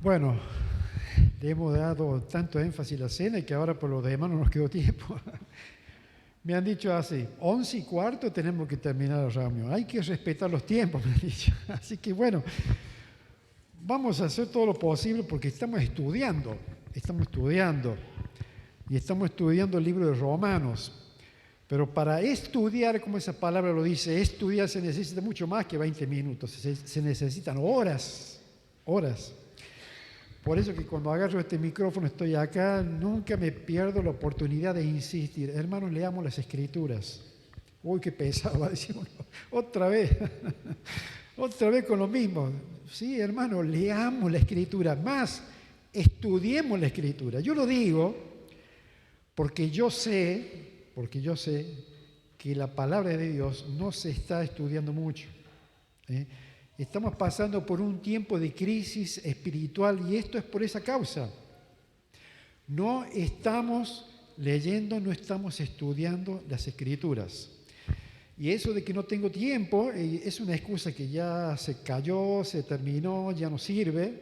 Bueno, le hemos dado tanto énfasis a la cena que ahora por lo demás no nos quedó tiempo. Me han dicho así, 11:15 tenemos que terminar la reunión. Hay que respetar los tiempos, me han dicho. Así que bueno, vamos a hacer todo lo posible porque estamos estudiando y estamos estudiando el libro de Romanos. Pero para estudiar, como esa palabra lo dice, estudiar se necesita mucho más que 20 minutos, se necesitan horas, horas. Por eso que cuando agarro este micrófono, estoy acá, nunca me pierdo la oportunidad de insistir. Hermanos, leamos las Escrituras. Uy, qué pesado, va a decir uno. Otra vez, otra vez con lo mismo. Sí, hermano, leamos la Escritura, más estudiemos la Escritura. Yo lo digo porque yo sé que la palabra de Dios no se está estudiando mucho. Estamos pasando por un tiempo de crisis espiritual y esto es por esa causa. No estamos leyendo, no estamos estudiando las Escrituras. Y eso de que no tengo tiempo es una excusa que ya se cayó, se terminó, ya no sirve,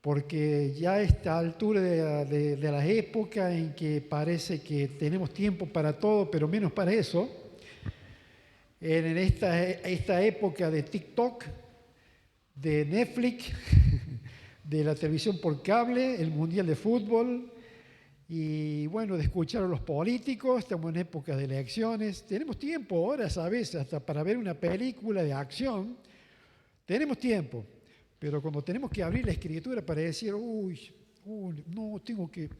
porque ya a esta altura de la época en que parece que tenemos tiempo para todo, pero menos para eso, en esta época de TikTok, de Netflix, de la televisión por cable, el Mundial de Fútbol, y bueno, de escuchar a los políticos, estamos en época de elecciones, tenemos tiempo, horas a veces, hasta para ver una película de acción, tenemos tiempo, pero cuando tenemos que abrir la Escritura para decir, no, tengo que...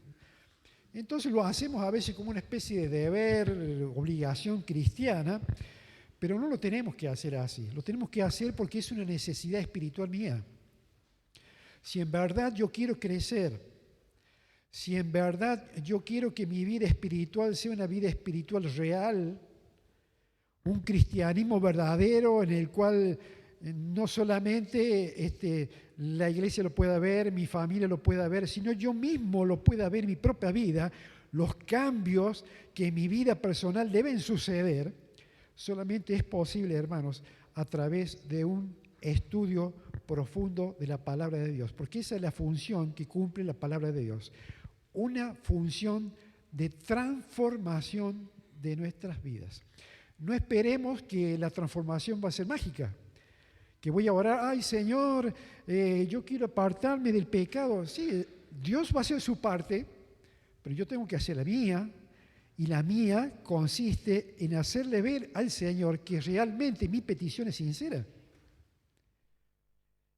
Entonces lo hacemos a veces como una especie de deber, obligación cristiana, pero no lo tenemos que hacer así, lo tenemos que hacer porque es una necesidad espiritual mía. Si en verdad yo quiero crecer, si en verdad yo quiero que mi vida espiritual sea una vida espiritual real, un cristianismo verdadero en el cual no solamente la iglesia lo pueda ver, mi familia lo pueda ver, sino yo mismo lo pueda ver en mi propia vida, los cambios que en mi vida personal deben suceder, solamente es posible, hermanos, a través de un estudio profundo de la palabra de Dios, porque esa es la función que cumple la palabra de Dios, una función de transformación de nuestras vidas. No esperemos que la transformación va a ser mágica, que voy a orar, ay Señor, yo quiero apartarme del pecado. Sí, Dios va a hacer su parte, pero yo tengo que hacer la mía, y la mía consiste en hacerle ver al Señor que realmente mi petición es sincera.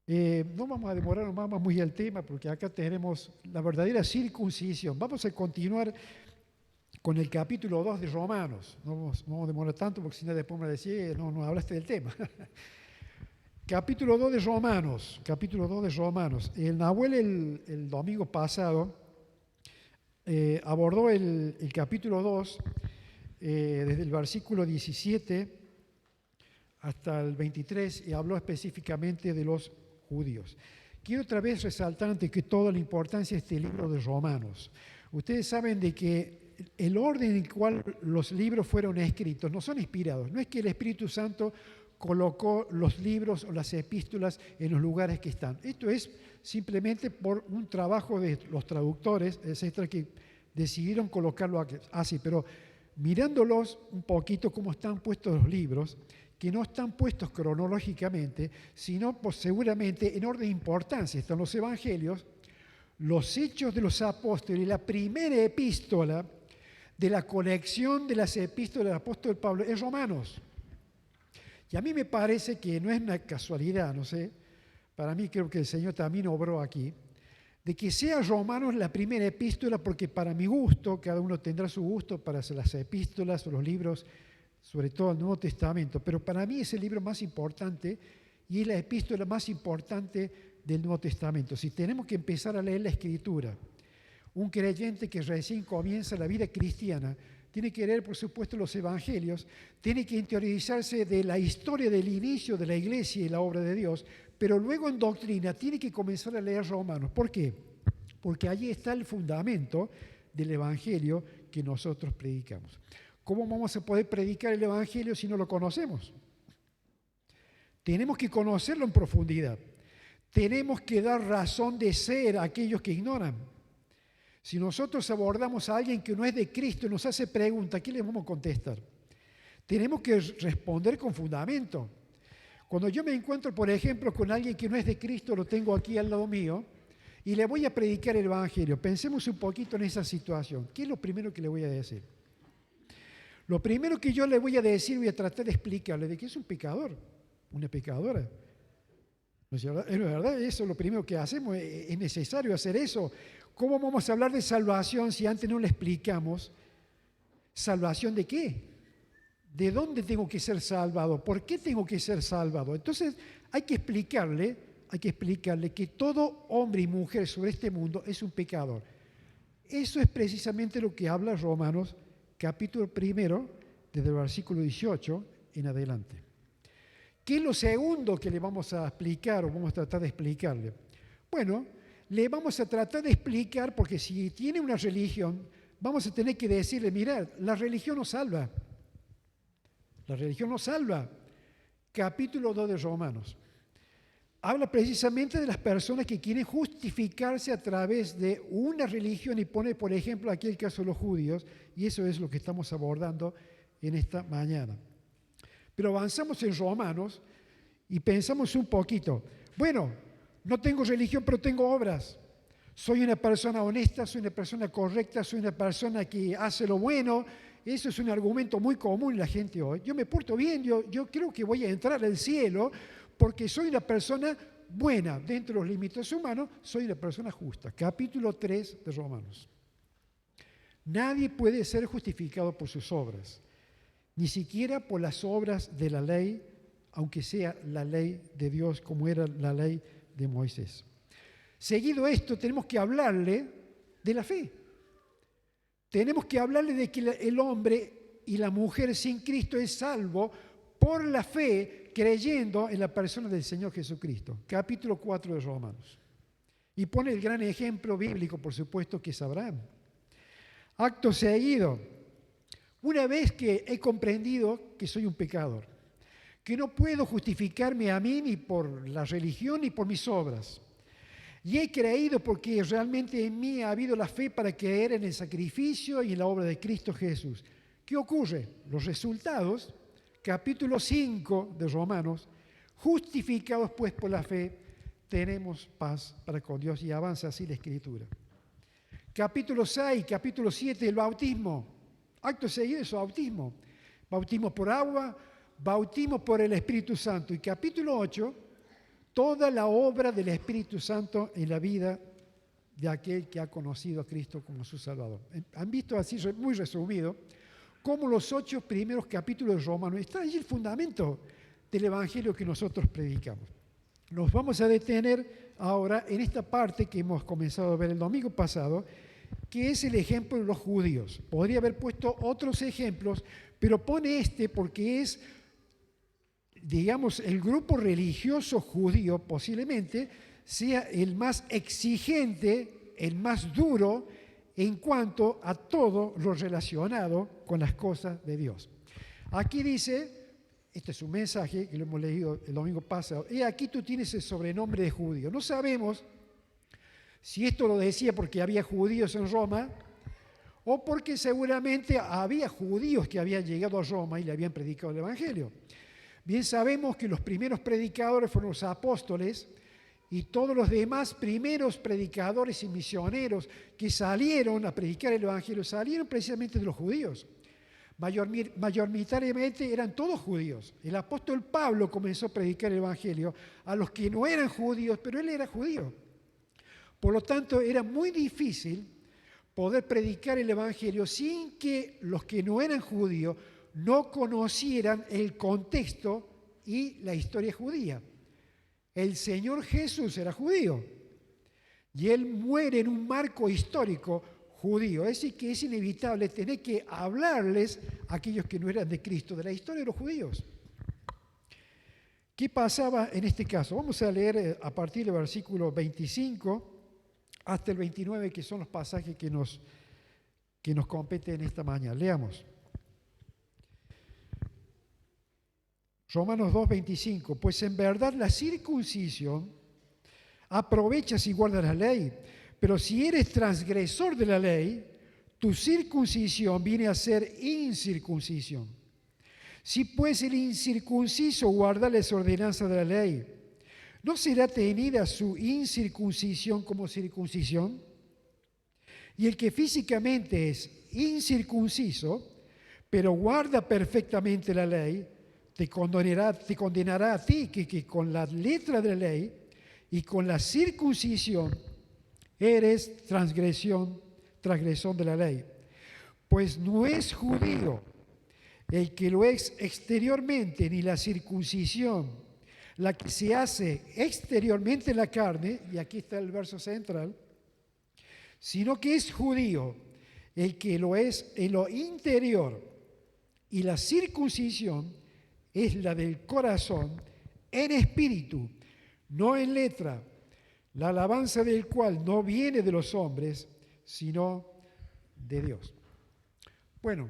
No vamos a demorarnos más muy el tema porque acá tenemos la verdadera circuncisión. Vamos a continuar con el capítulo 2 de Romanos. No vamos a demorar tanto porque si no después me decís, no hablaste del tema. Capítulo 2 de Romanos. El Nahuel el domingo pasado abordó el capítulo 2 desde el versículo 17 hasta el 23 y habló específicamente de los judíos. Quiero otra vez resaltar ante que todo la importancia de este libro de Romanos. Ustedes saben de que el orden en el cual los libros fueron escritos no son inspirados. No es que el Espíritu Santo colocó los libros o las epístolas en los lugares que están. Esto es simplemente por un trabajo de los traductores, etcétera, que decidieron colocarlo así. Pero mirándolos un poquito cómo están puestos los libros, que no están puestos cronológicamente, sino pues, seguramente en orden de importancia. Están los evangelios, los hechos de los apóstoles y la primera epístola de la colección de las epístolas del apóstol Pablo es Romanos. Y a mí me parece que no es una casualidad, no sé, para mí creo que el Señor también obró aquí, de que sea Romanos la primera epístola, porque para mi gusto, cada uno tendrá su gusto para hacer las epístolas o los libros, sobre todo el Nuevo Testamento, pero para mí es el libro más importante y es la epístola más importante del Nuevo Testamento. Si tenemos que empezar a leer la Escritura, un creyente que recién comienza la vida cristiana, tiene que leer, por supuesto, los evangelios, tiene que interiorizarse de la historia del inicio de la iglesia y la obra de Dios, pero luego en doctrina tiene que comenzar a leer Romanos. ¿Por qué? Porque allí está el fundamento del evangelio que nosotros predicamos. ¿Cómo vamos a poder predicar el evangelio si no lo conocemos? Tenemos que conocerlo en profundidad. tenemos que dar razón de ser a aquellos que ignoran. Si nosotros abordamos a alguien que no es de Cristo y nos hace preguntas, ¿qué le vamos a contestar? Tenemos que responder con fundamento. Cuando yo me encuentro, por ejemplo, con alguien que no es de Cristo, lo tengo aquí al lado mío, y le voy a predicar el Evangelio, pensemos un poquito en esa situación. ¿Qué es lo primero que le voy a decir? Lo primero que yo le voy a decir, voy a tratar de explicarle de que es un pecador, una pecadora. ¿No es verdad? Eso es lo primero que hacemos, es necesario hacer eso. ¿Cómo vamos a hablar de salvación si antes no le explicamos salvación de qué? ¿De dónde tengo que ser salvado? ¿Por qué tengo que ser salvado? Entonces hay que explicarle que todo hombre y mujer sobre este mundo es un pecador. Eso es precisamente lo que habla Romanos capítulo 1, desde el versículo 18 en adelante. ¿Qué es lo segundo que le vamos a explicar o vamos a tratar de explicarle? Bueno, le vamos a tratar de explicar, porque si tiene una religión, vamos a tener que decirle, mirad, la religión nos salva. La religión nos salva. Capítulo 2 de Romanos. Habla precisamente de las personas que quieren justificarse a través de una religión y pone, por ejemplo, aquí el caso de los judíos, y eso es lo que estamos abordando en esta mañana. Pero avanzamos en Romanos y pensamos un poquito. Bueno, no tengo religión, pero tengo obras. Soy una persona honesta, soy una persona correcta, soy una persona que hace lo bueno. Eso es un argumento muy común en la gente hoy. Yo me porto bien, yo creo que voy a entrar al cielo porque soy una persona buena. Dentro de los límites humanos, soy una persona justa. Capítulo 3 de Romanos. Nadie puede ser justificado por sus obras, ni siquiera por las obras de la ley, aunque sea la ley de Dios como era la ley de Moisés. Seguido esto, tenemos que hablarle de la fe. Tenemos que hablarle de que el hombre y la mujer sin Cristo es salvo por la fe, creyendo en la persona del Señor Jesucristo. Capítulo 4 de Romanos. Y pone el gran ejemplo bíblico, por supuesto, que es Abraham. Acto seguido, una vez que he comprendido que soy un pecador, que no puedo justificarme a mí ni por la religión ni por mis obras, y he creído porque realmente en mí ha habido la fe para creer en el sacrificio y en la obra de Cristo Jesús. ¿Qué ocurre? Los resultados, capítulo 5 de Romanos, justificados pues por la fe, tenemos paz para con Dios, y avanza así la Escritura. Capítulo 6, capítulo 7, el bautismo. Acto seguido es bautismo. Bautismo por agua, bautismo por el Espíritu Santo. Y capítulo 8, toda la obra del Espíritu Santo en la vida de aquel que ha conocido a Cristo como su Salvador. Han visto así, muy resumido, cómo los 8 primeros capítulos de Romanos están allí el fundamento del Evangelio que nosotros predicamos. Nos vamos a detener ahora en esta parte que hemos comenzado a ver el domingo pasado, que es el ejemplo de los judíos. Podría haber puesto otros ejemplos, pero pone este porque es, digamos, el grupo religioso judío posiblemente sea el más exigente, el más duro en cuanto a todo lo relacionado con las cosas de Dios. Aquí dice, este es un mensaje que lo hemos leído el domingo pasado, y aquí tú tienes el sobrenombre de judío. No sabemos si esto lo decía porque había judíos en Roma o porque seguramente había judíos que habían llegado a Roma y le habían predicado el Evangelio. Bien sabemos que los primeros predicadores fueron los apóstoles, y todos los demás primeros predicadores y misioneros que salieron a predicar el Evangelio salieron precisamente de los judíos. Mayoritariamente eran todos judíos. El apóstol Pablo comenzó a predicar el Evangelio a los que no eran judíos, pero él era judío. Por lo tanto, era muy difícil poder predicar el Evangelio sin que los que no eran judíos no conocieran el contexto y la historia judía. El Señor Jesús era judío y Él muere en un marco histórico judío. Es decir, que es inevitable tener que hablarles a aquellos que no eran de Cristo, de la historia de los judíos. ¿Qué pasaba en este caso? Vamos a leer a partir del versículo 25 hasta el 29, que son los pasajes que nos competen esta mañana. Leamos. Romanos 2:25, pues en verdad la circuncisión aprovechas y guardas la ley. Pero si eres transgresor de la ley, tu circuncisión viene a ser incircuncisión. Si pues el incircunciso guarda las ordenanzas de la ley, ¿no será tenida su incircuncisión como circuncisión? Y el que físicamente es incircunciso, pero guarda perfectamente la ley, te condenará a ti que con la letra de la ley y con la circuncisión eres transgresor de la ley. Pues no es judío el que lo es exteriormente, ni la circuncisión, la que se hace exteriormente en la carne, y aquí está el verso central, sino que es judío el que lo es en lo interior, y la circuncisión es la del corazón, en espíritu, no en letra, la alabanza del cual no viene de los hombres, sino de Dios. Bueno,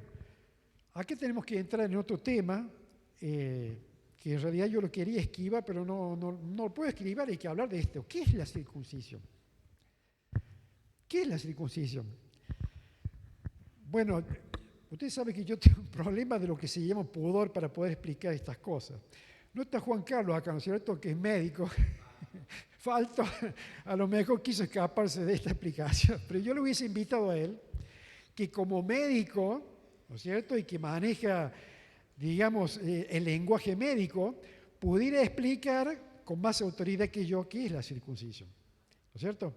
aquí tenemos que entrar en otro tema, que en realidad yo lo quería esquivar, pero no lo puedo esquivar, hay que hablar de esto. ¿Qué es la circuncisión? ¿Qué es la circuncisión? Bueno, usted sabe que yo tengo un problema de lo que se llama pudor para poder explicar estas cosas. No está Juan Carlos acá, ¿no es cierto?, que es médico. Falto, a lo mejor quiso escaparse de esta explicación, pero yo le hubiese invitado a él, que como médico, ¿no es cierto?, y que maneja, digamos, el lenguaje médico, pudiera explicar con más autoridad que yo qué es la circuncisión, ¿no es cierto?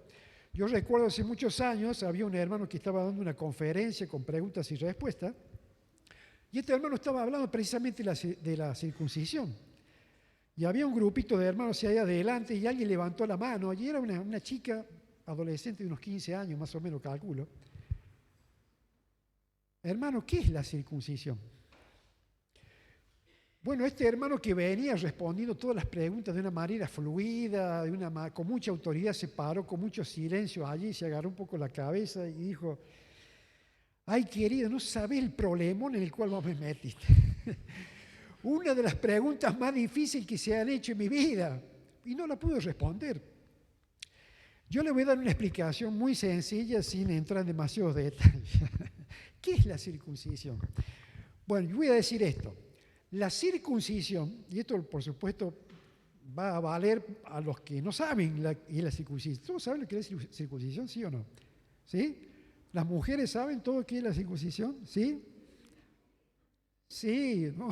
Yo recuerdo hace muchos años, había un hermano que estaba dando una conferencia con preguntas y respuestas, y este hermano estaba hablando precisamente de la circuncisión. Y había un grupito de hermanos ahí adelante y alguien levantó la mano, y era una chica adolescente de unos 15 años, más o menos calculo. Hermano, ¿qué es la circuncisión? Bueno, este hermano que venía respondiendo todas las preguntas de una manera fluida, con mucha autoridad, se paró con mucho silencio allí, se agarró un poco la cabeza y dijo: ay, querido, no sabes el problemón en el cual vos me metiste. Una de las preguntas más difíciles que se han hecho en mi vida, y no la pude responder. Yo le voy a dar una explicación muy sencilla sin entrar en demasiados detalles. ¿Qué es la circuncisión? Bueno, yo voy a decir esto. La circuncisión, y esto por supuesto va a valer a los que no saben la circuncisión. ¿Todos saben lo que es circuncisión, sí o no? ¿Sí? ¿Las mujeres saben todo lo que es la circuncisión? ¿Sí? Sí, no.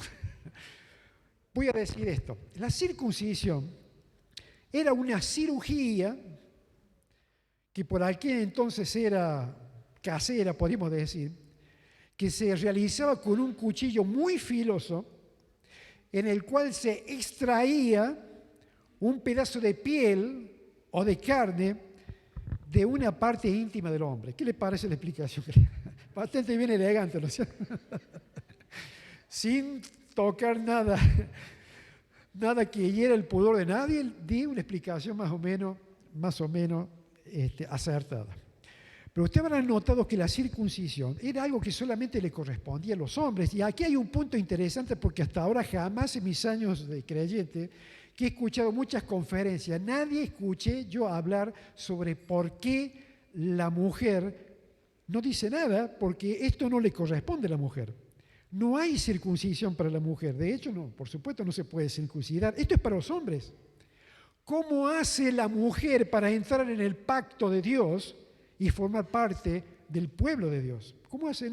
Voy a decir esto. La circuncisión era una cirugía que por aquel entonces era casera, podríamos decir, que se realizaba con un cuchillo muy filoso, en el cual se extraía un pedazo de piel o de carne de una parte íntima del hombre. ¿Qué le parece la explicación? Bastante bien elegante, ¿no es cierto? Sin tocar nada que hiera el pudor de nadie, di una explicación más o menos acertada. Pero ustedes habrán notado que la circuncisión era algo que solamente le correspondía a los hombres. Y aquí hay un punto interesante, porque hasta ahora jamás en mis años de creyente, que he escuchado muchas conferencias, nadie escuché yo hablar sobre por qué la mujer no dice nada, porque esto no le corresponde a la mujer. No hay circuncisión para la mujer. De hecho, no, por supuesto no se puede circuncidar. Esto es para los hombres. ¿Cómo hace la mujer para entrar en el pacto de Dios y formar parte del pueblo de Dios? ¿Cómo hace?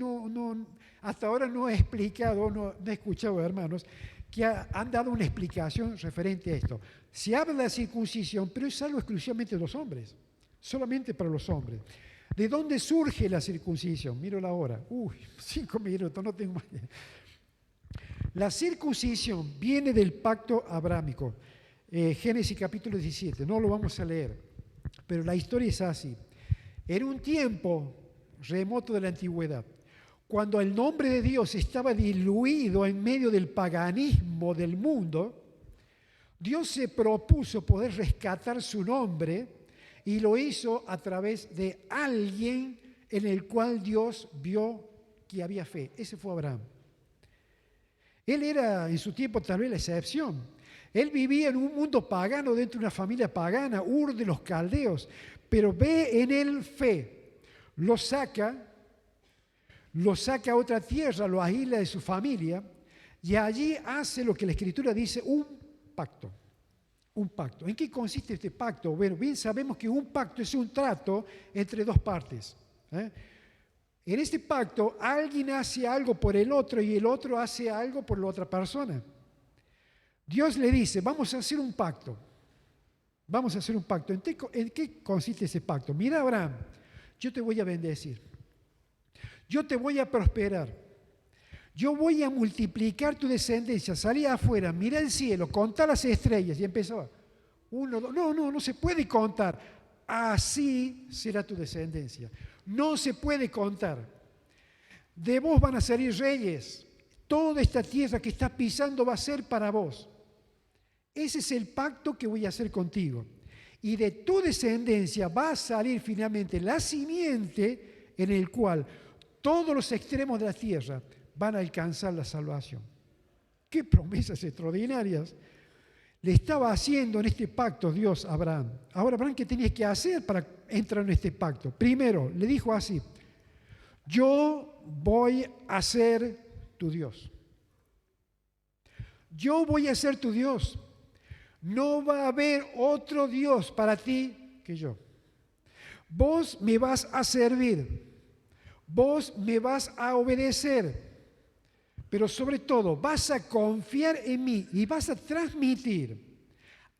Hasta ahora no he explicado, no he escuchado, hermanos, que han dado una explicación referente a esto. Se habla de la circuncisión, pero es algo exclusivamente de los hombres, solamente para los hombres. ¿De dónde surge la circuncisión? Miro la hora. 5 minutos, no tengo más. La circuncisión viene del pacto abrámico. Génesis capítulo 17, no lo vamos a leer, pero la historia es así. En un tiempo remoto de la antigüedad, cuando el nombre de Dios estaba diluido en medio del paganismo del mundo, Dios se propuso poder rescatar su nombre y lo hizo a través de alguien en el cual Dios vio que había fe. Ese fue Abraham. Él era en su tiempo tal vez la excepción. Él vivía en un mundo pagano, dentro de una familia pagana, Ur de los caldeos, pero ve en él fe, lo saca a otra tierra, lo aísla de su familia, y allí hace lo que la Escritura dice, un pacto. Un pacto. ¿En qué consiste este pacto? Bueno, bien sabemos que un pacto es un trato entre dos partes. En este pacto, alguien hace algo por el otro y el otro hace algo por la otra persona. Dios le dice, vamos a hacer un pacto. Vamos a hacer un pacto. ¿En qué consiste ese pacto? Mira, Abraham, yo te voy a bendecir. Yo te voy a prosperar. Yo voy a multiplicar tu descendencia. Salí afuera, mira el cielo, contá las estrellas. Y empezó. 1, 2, no se puede contar. Así será tu descendencia. No se puede contar. De vos van a salir reyes. Toda esta tierra que estás pisando va a ser para vos. Ese es el pacto que voy a hacer contigo. Y de tu descendencia va a salir finalmente la simiente en el cual todos los extremos de la tierra van a alcanzar la salvación. ¡Qué promesas extraordinarias! Le estaba haciendo en este pacto Dios a Abraham. Ahora, Abraham, ¿qué tenía que hacer para entrar en este pacto? Primero, le dijo así, yo voy a ser tu Dios. Yo voy a ser tu Dios. No va a haber otro Dios para ti que yo. Vos me vas a servir. Vos me vas a obedecer. Pero sobre todo, vas a confiar en mí y vas a transmitir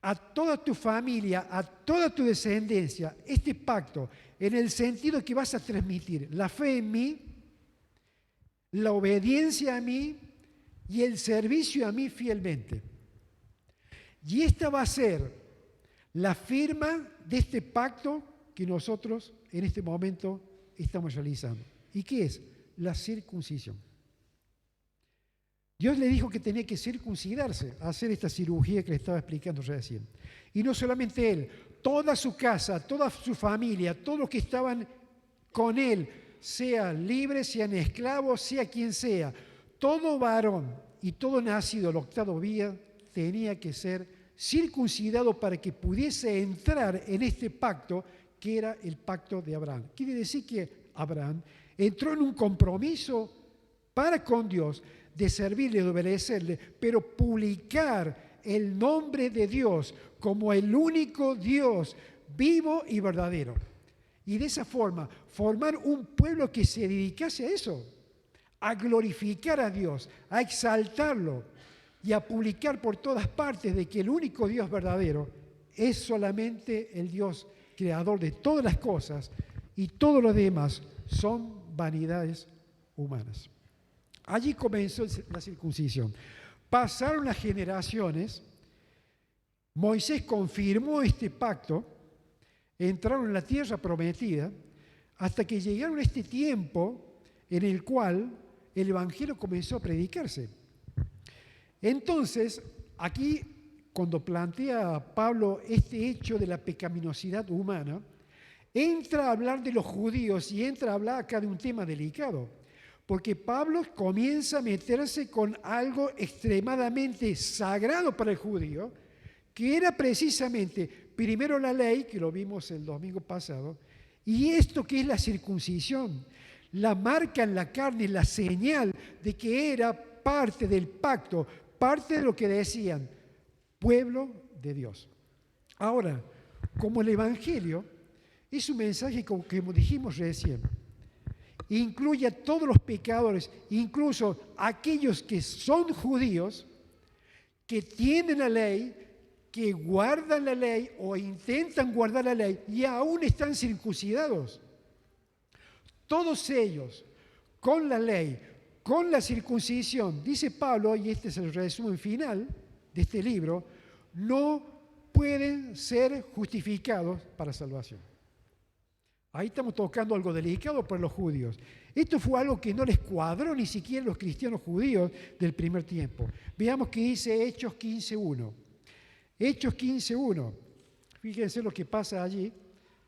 a toda tu familia, a toda tu descendencia, este pacto, en el sentido que vas a transmitir la fe en mí, la obediencia a mí y el servicio a mí fielmente. Y esta va a ser la firma de este pacto que nosotros en este momento estamos realizando. ¿Y qué es? La circuncisión. Dios le dijo que tenía que circuncidarse, hacer esta cirugía que le estaba explicando recién. Y no solamente él, toda su casa, toda su familia, todos los que estaban con él, sean libres, sean esclavos, sea quien sea, todo varón y todo nacido el octavo día tenía que ser circuncidado para que pudiese entrar en este pacto que era el pacto de Abraham. Quiere decir que Abraham entró en un compromiso para con Dios de servirle, de obedecerle, pero publicar el nombre de Dios como el único Dios vivo y verdadero. Y de esa forma, formar un pueblo que se dedicase a eso, a glorificar a Dios, a exaltarlo y a publicar por todas partes de que el único Dios verdadero es solamente el Dios creador de todas las cosas y todo lo demás son vanidades humanas. Allí comenzó la circuncisión. Pasaron las generaciones, Moisés confirmó este pacto, entraron en la tierra prometida, hasta que llegaron a este tiempo en el cual el Evangelio comenzó a predicarse. Entonces, aquí, cuando plantea Pablo este hecho de la pecaminosidad humana, entra a hablar de los judíos y entra a hablar acá de un tema delicado. Porque Pablo comienza a meterse con algo extremadamente sagrado para el judío, que era precisamente, primero la ley, que lo vimos el domingo pasado, y esto que es la circuncisión, la marca en la carne, la señal de que era parte del pacto, parte de lo que decían, pueblo de Dios. Ahora, como el Evangelio es un mensaje como dijimos recién, incluye a todos los pecadores, incluso aquellos que son judíos, que tienen la ley, que guardan la ley o intentan guardar la ley y aún están circuncidados. Todos ellos, con la ley, con la circuncisión, dice Pablo, y este es el resumen final de este libro, no pueden ser justificados para salvación. Ahí estamos tocando algo delicado para los judíos. Esto fue algo que no les cuadró ni siquiera a los cristianos judíos del primer tiempo. Veamos qué dice Hechos 15.1. Hechos 15.1. Fíjense lo que pasa allí.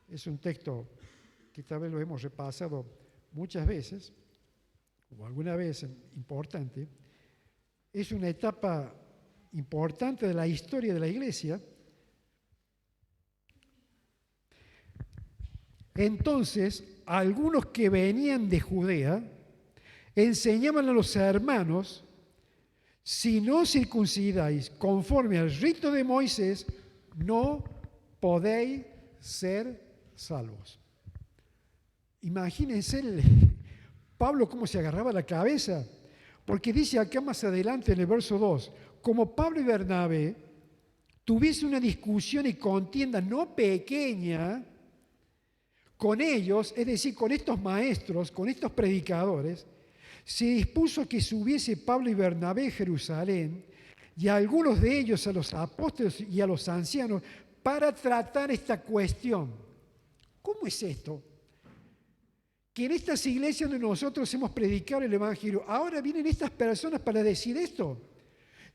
Es un texto que tal vez lo hemos repasado muchas veces, o alguna vez importante. Es una etapa importante de la historia de la iglesia. Entonces, algunos que venían de Judea enseñaban a los hermanos: si no circuncidáis conforme al rito de Moisés, no podéis ser salvos. Imagínense Pablo cómo se agarraba la cabeza, porque dice acá más adelante en el verso 2, como Pablo y Bernabé tuviesen una discusión y contienda no pequeña con ellos, es decir, con estos maestros, con estos predicadores, se dispuso que subiese Pablo y Bernabé a Jerusalén y a algunos de ellos, a los apóstoles y a los ancianos, para tratar esta cuestión. ¿Cómo es esto? Que en estas iglesias donde nosotros hemos predicado el Evangelio, ahora vienen estas personas para decir esto,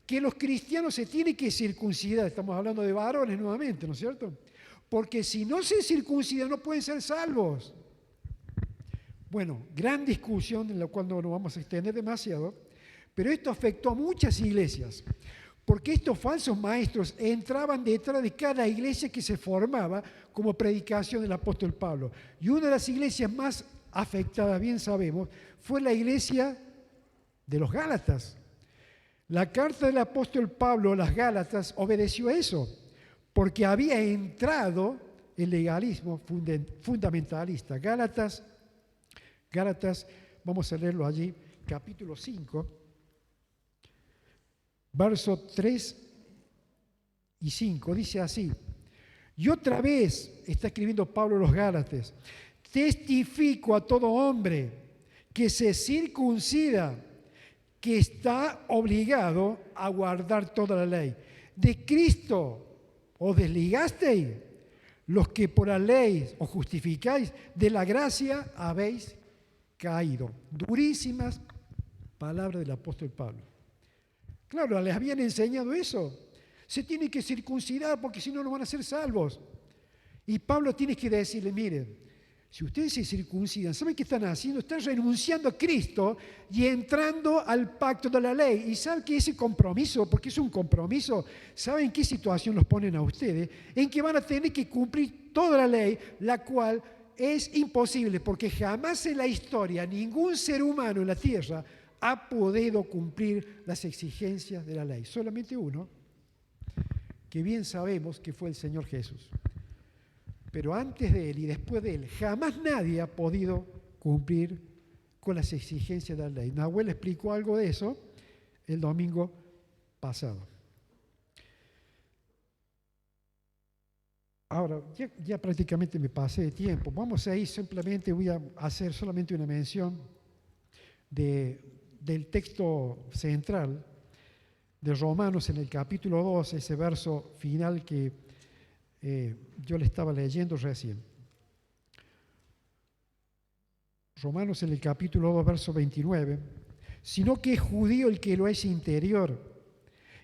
que los cristianos se tienen que circuncidar. Estamos hablando de varones nuevamente, ¿no es cierto? Porque si no se circuncidan no pueden ser salvos. Bueno, gran discusión en la cual no nos vamos a extender demasiado, pero esto afectó a muchas iglesias, porque estos falsos maestros entraban detrás de cada iglesia que se formaba como predicación del apóstol Pablo. Y una de las iglesias más afectadas, bien sabemos, fue la iglesia de los Gálatas. La carta del apóstol Pablo a las Gálatas obedeció a eso, porque había entrado el legalismo fundamentalista. Gálatas, vamos a leerlo allí, capítulo 5, versos 3 y 5, dice así: y otra vez, está escribiendo Pablo a los Gálatas, testifico a todo hombre que se circuncida, que está obligado a guardar toda la ley. De Cristo os desligasteis, los que por la ley os justificáis, de la gracia habéis caído. Durísimas palabras del apóstol Pablo. Claro, les habían enseñado eso. Se tiene que circuncidar porque si no, no van a ser salvos. Y Pablo tiene que decirle: miren, si ustedes se circuncidan, ¿saben qué están haciendo? Están renunciando a Cristo y entrando al pacto de la ley. ¿Y saben que ese compromiso, porque es un compromiso, saben en qué situación los ponen a ustedes? En que van a tener que cumplir toda la ley, la cual es imposible, porque jamás en la historia ningún ser humano en la tierra ha podido cumplir las exigencias de la ley. Solamente uno, que bien sabemos que fue el Señor Jesús. Pero antes de Él y después de Él, jamás nadie ha podido cumplir con las exigencias de la ley. Nahuel explicó algo de eso el domingo pasado. Ahora, ya prácticamente me pasé de tiempo. Vamos a ir simplemente, voy a hacer solamente una mención del texto central de Romanos en el capítulo 2, ese verso final que yo le estaba leyendo recién. Romanos en el capítulo 2, verso 29. Sino que es judío el que lo es interior,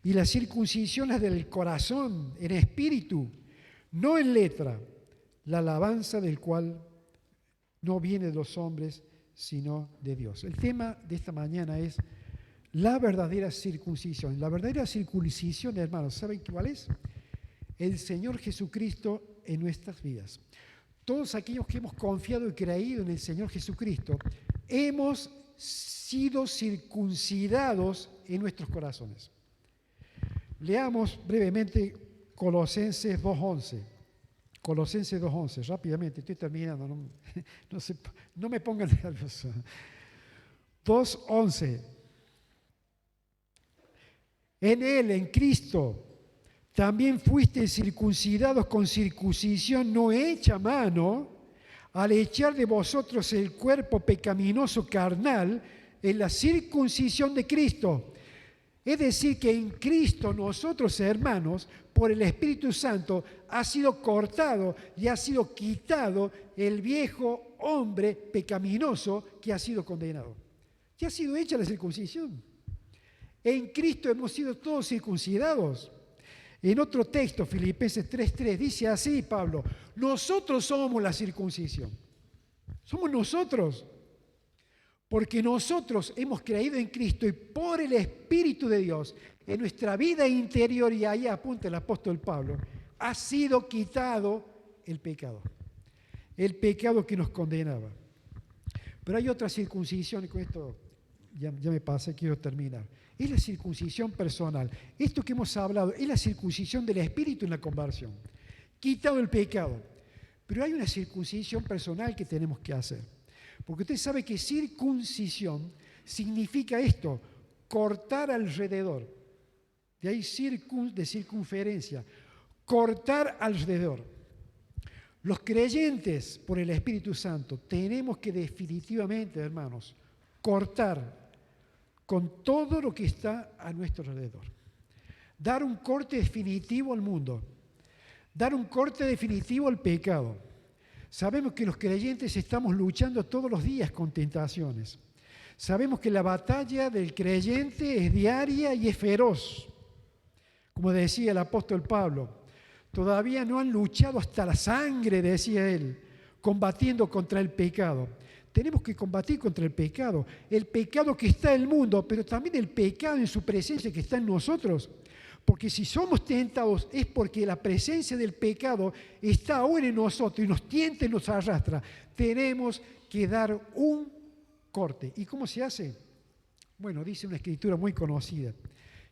y la circuncisión es del corazón, en espíritu, no en letra, la alabanza del cual no viene de los hombres, sino de Dios. El tema de esta mañana es la verdadera circuncisión. La verdadera circuncisión, hermanos, ¿saben cuál es? El Señor Jesucristo en nuestras vidas. Todos aquellos que hemos confiado y creído en el Señor Jesucristo, hemos sido circuncidados en nuestros corazones. Leamos brevemente Colosenses 2:11. Colosenses 2:11, rápidamente, estoy terminando, no me pongan nervioso. 2:11. En Él, en Cristo, también fuisteis circuncidados con circuncisión no hecha a mano, al echar de vosotros el cuerpo pecaminoso carnal en la circuncisión de Cristo. Es decir, que en Cristo nosotros, hermanos, por el Espíritu Santo, ha sido cortado y ha sido quitado el viejo hombre pecaminoso que ha sido condenado. Ya ha sido hecha la circuncisión. En Cristo hemos sido todos circuncidados. En otro texto, Filipenses 3:3, dice así Pablo: nosotros somos la circuncisión. Somos nosotros. Porque nosotros hemos creído en Cristo y por el Espíritu de Dios, en nuestra vida interior, y ahí apunta el apóstol Pablo, ha sido quitado el pecado que nos condenaba. Pero hay otra circuncisión, y con esto ya me pasé, quiero terminar. Es la circuncisión personal. Esto que hemos hablado es la circuncisión del Espíritu en la conversión. Quitado el pecado. Pero hay una circuncisión personal que tenemos que hacer. Porque usted sabe que circuncisión significa esto, cortar alrededor. De ahí de circunferencia, cortar alrededor. Los creyentes por el Espíritu Santo tenemos que definitivamente, hermanos, cortar con todo lo que está a nuestro alrededor. Dar un corte definitivo al mundo. Dar un corte definitivo al pecado. Sabemos que los creyentes estamos luchando todos los días con tentaciones. Sabemos que la batalla del creyente es diaria y es feroz. Como decía el apóstol Pablo, todavía no han luchado hasta la sangre, decía él, combatiendo contra el pecado. Tenemos que combatir contra el pecado que está en el mundo, pero también el pecado en su presencia que está en nosotros. Porque si somos tentados es porque la presencia del pecado está ahora en nosotros y nos tienta y nos arrastra. Tenemos que dar un corte. ¿Y cómo se hace? Bueno, dice una escritura muy conocida,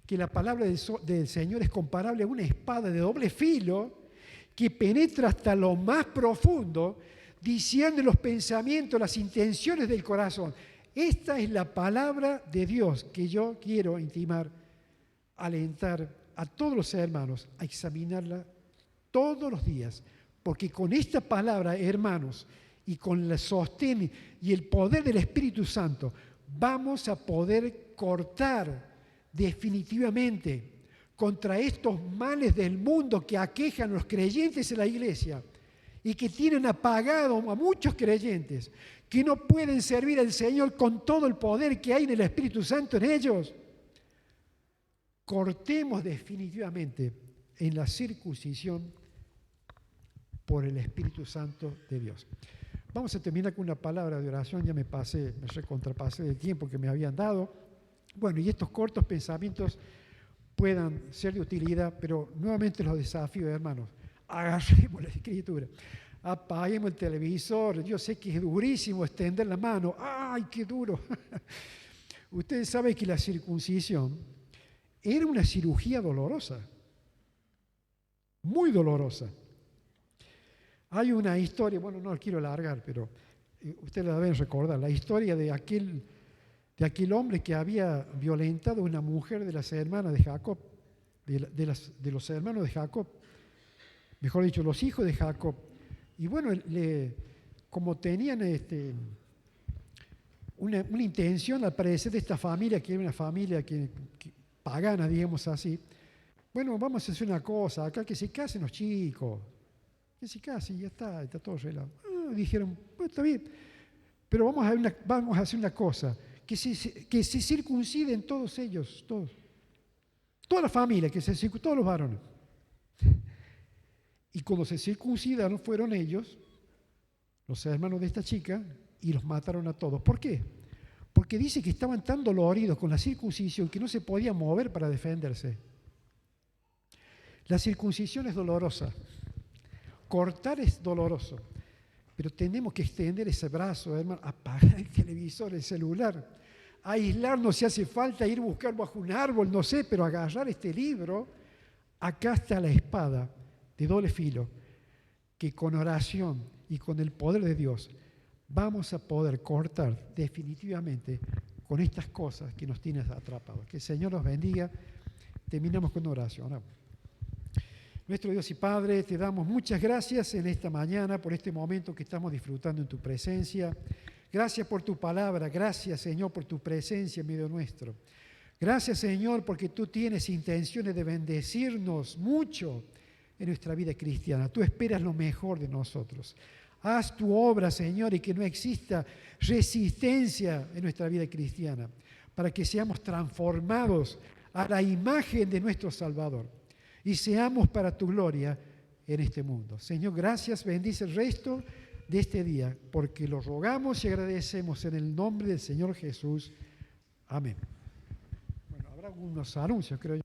que la palabra del Señor es comparable a una espada de doble filo que penetra hasta lo más profundo, diciendo los pensamientos, las intenciones del corazón. Esta es la palabra de Dios que yo quiero intimar, alentar a todos los hermanos a examinarla todos los días, porque con esta palabra, hermanos, y con el sostén y el poder del Espíritu Santo, vamos a poder cortar definitivamente contra estos males del mundo que aquejan a los creyentes en la iglesia y que tienen apagado a muchos creyentes, que no pueden servir al Señor con todo el poder que hay en el Espíritu Santo en ellos. Cortemos definitivamente en la circuncisión por el Espíritu Santo de Dios. Vamos a terminar con una palabra de oración. Ya me recontrapasé del tiempo que me habían dado. Bueno, y estos cortos pensamientos puedan ser de utilidad, pero nuevamente los desafíos, hermanos. Agarremos la Escritura, apaguemos el televisor. Yo sé que es durísimo extender la mano. ¡Ay, qué duro! Ustedes saben que la circuncisión era una cirugía dolorosa, muy dolorosa. Hay una historia, bueno, no la quiero alargar, pero ustedes la deben recordar, la historia de aquel hombre que había violentado a una mujer de las hermanas de Jacob, de los hermanos de Jacob, mejor dicho, los hijos de Jacob. Y bueno, como tenían una intención al parecer de esta familia, que era una familia que pagana, digamos así, bueno, vamos a hacer una cosa, acá que se casen los chicos, que se casen y ya está todo arreglado. Dijeron, pues está bien, pero vamos a hacer una cosa, que se circunciden todos ellos, toda la familia, todos los varones. Y cuando se circuncidaron fueron ellos, los hermanos de esta chica, y los mataron a todos. ¿Por qué? Porque dice que estaban tan doloridos con la circuncisión que no se podían mover para defenderse. La circuncisión es dolorosa. Cortar es doloroso. Pero tenemos que extender ese brazo, hermano, apagar el televisor, el celular, aislarnos si hace falta, ir a buscar bajo un árbol, no sé, pero agarrar este libro. Acá está la espada de doble filo, que con oración y con el poder de Dios vamos a poder cortar definitivamente con estas cosas que nos tienen atrapados. Que el Señor los bendiga. Terminamos con una oración. Oramos. Nuestro Dios y Padre, te damos muchas gracias en esta mañana por este momento que estamos disfrutando en tu presencia. Gracias por tu palabra, gracias Señor por tu presencia en medio nuestro. Gracias Señor porque tú tienes intenciones de bendecirnos mucho en nuestra vida cristiana. Tú esperas lo mejor de nosotros. Haz tu obra, Señor, y que no exista resistencia en nuestra vida cristiana, para que seamos transformados a la imagen de nuestro Salvador y seamos para tu gloria en este mundo. Señor, gracias, bendice el resto de este día, porque lo rogamos y agradecemos en el nombre del Señor Jesús. Amén. Bueno, habrá algunos anuncios, creo yo.